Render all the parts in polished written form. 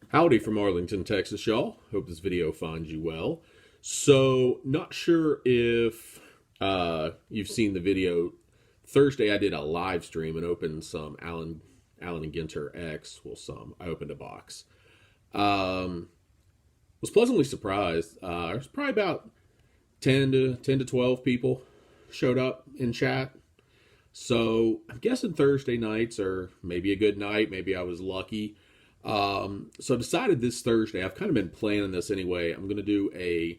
Howdy from Arlington, Texas, y'all. Hope this video finds you well. So, not sure if you've seen the video. Thursday, I did a live stream and opened some Allen and Ginter X. Well, some. I opened a box. Was pleasantly surprised. There's probably about 10 to 12 people showed up in chat. So, I'm guessing Thursday nights are maybe a good night. Maybe I was lucky. So I decided this Thursday, I've kind of been planning this anyway. I'm going to do a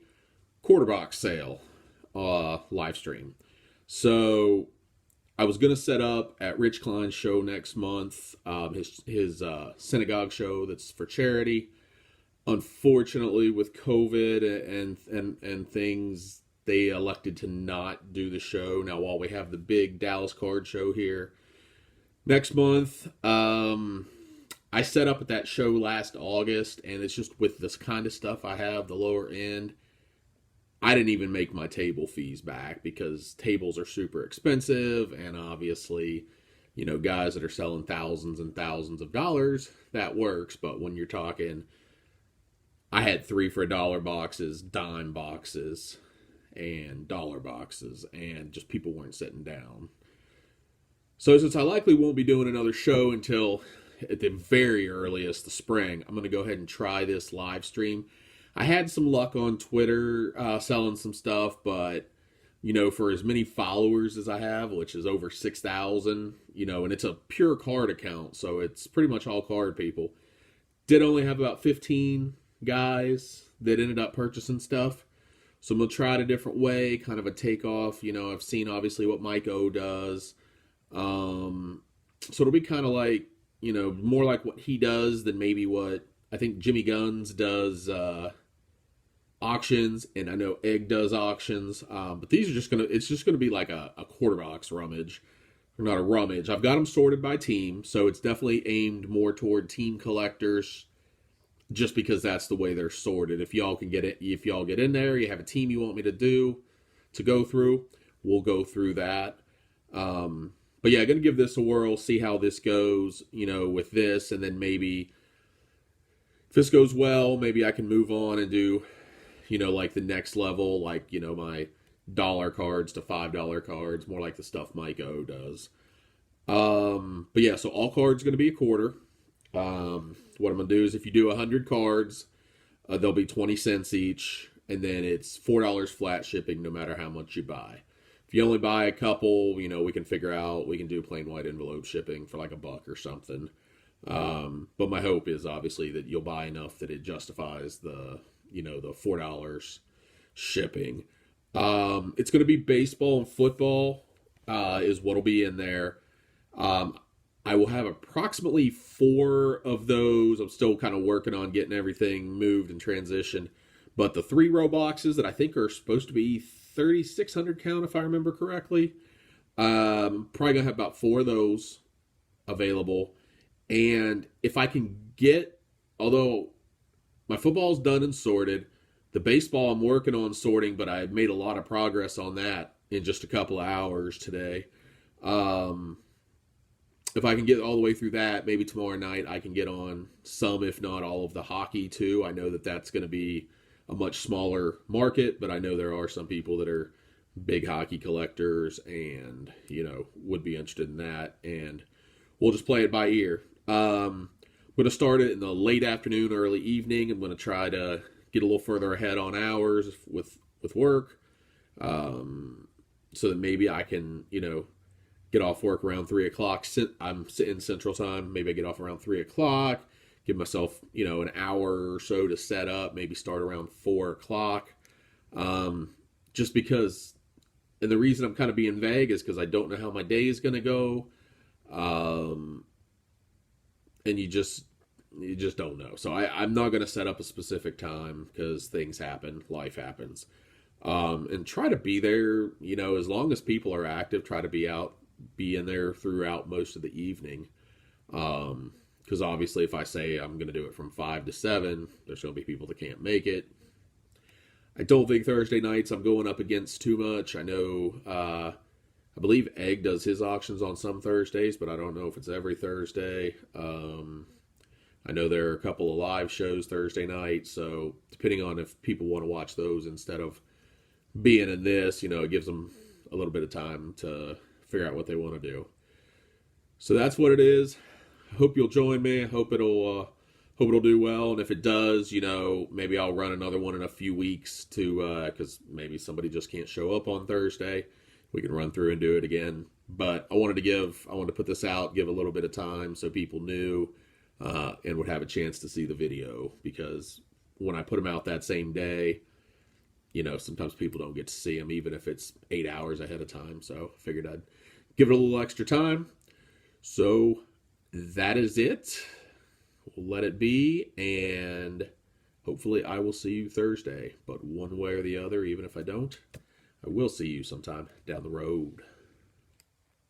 quarter box sale live stream. So I was going to set up at Rich Klein's show next month, his synagogue show that's for charity. Unfortunately, with COVID and things, they elected to not do the show. Now, while we have the big Dallas card show here next month, I set up at that show last August, and it's just with this kind of stuff I have, the lower end, I didn't even make my table fees back because tables are super expensive, and obviously, guys that are selling thousands and thousands of dollars, that works. But when you're talking, I had 3 for $1 boxes, dime boxes, and dollar boxes, and just people weren't sitting down. So since I likely won't be doing another show until at the very earliest, the spring, I'm going to go ahead and try this live stream. I had some luck on Twitter selling some stuff, but, for as many followers as I have, which is over 6,000, and it's a pure card account, so it's pretty much all card people, did only have about 15 guys that ended up purchasing stuff. So I'm going to try it a different way, kind of a takeoff. I've seen obviously what Mike O does. So it'll be kind of like, more like what he does than maybe what I think Jimmy Guns does auctions, and I know Egg does auctions. But these are it's just gonna be like a quarter box rummage, or not a rummage. I've got them sorted by team, so it's definitely aimed more toward team collectors, just because that's the way they're sorted. If y'all get in there, you have a team you want me to go through, we'll go through that. But yeah, I'm going to give this a whirl, see how this goes, with this, and then maybe if this goes well, maybe I can move on and do, like the next level, like, my dollar cards to $5 cards, more like the stuff Mike O does. But yeah, so all cards going to be a quarter. What I'm going to do is if you do 100 cards, they'll be 20 cents each, and then it's $4 flat shipping no matter how much you buy. If you only buy a couple, we can figure out, we can do plain white envelope shipping for like $1 or something. But my hope is obviously that you'll buy enough that it justifies the $4 shipping. It's going to be baseball and football, is what'll be in there. I will have approximately 4 of those. I'm still kind of working on getting everything moved and transitioned. But the 3-row boxes that I think are supposed to be 3,600 count, if I remember correctly. Probably going to have about 4 of those available. And if I can get, although my football's done and sorted, the baseball I'm working on sorting, but I made a lot of progress on that in just a couple of hours today. If I can get all the way through that, maybe tomorrow night I can get on some, if not all, of the hockey too. I know that that's going to be a much smaller market, but I know there are some people that are big hockey collectors and, would be interested in that. And we'll just play it by ear. I'm going to start it in the late afternoon, early evening. I'm going to try to get a little further ahead on hours with work, so that maybe I can, get off work around 3 o'clock. I'm in Central Time. Maybe I get off around 3 o'clock. Give myself, an hour or so to set up. Maybe start around 4 o'clock. Just because, and the reason I'm kind of being vague is because I don't know how my day is going to go. And you just don't know. So I'm not going to set up a specific time because things happen, life happens. And try to be there, as long as people are active, try to be in there throughout most of the evening. Because obviously if I say I'm going to do it from 5 to 7, there's going to be people that can't make it. I don't think Thursday nights I'm going up against too much. I know, I believe Egg does his auctions on some Thursdays, but I don't know if it's every Thursday. I know there are a couple of live shows Thursday night, so depending on if people want to watch those instead of being in this, it gives them a little bit of time to figure out what they want to do. So that's what it is. I hope you'll join me. I hope it'll do well, and if it does, maybe I'll run another one in a few weeks because maybe somebody just can't show up on Thursday. We can run through and do it again. But I wanted to put this out, give a little bit of time so people knew and would have a chance to see the video, because when I put them out that same day, sometimes people don't get to see them, even if it's 8 hours ahead of time. So I figured I'd give it a little extra time. So that is it. We'll let it be, and hopefully I will see you Thursday. But one way or the other, even if I don't, I will see you sometime down the road.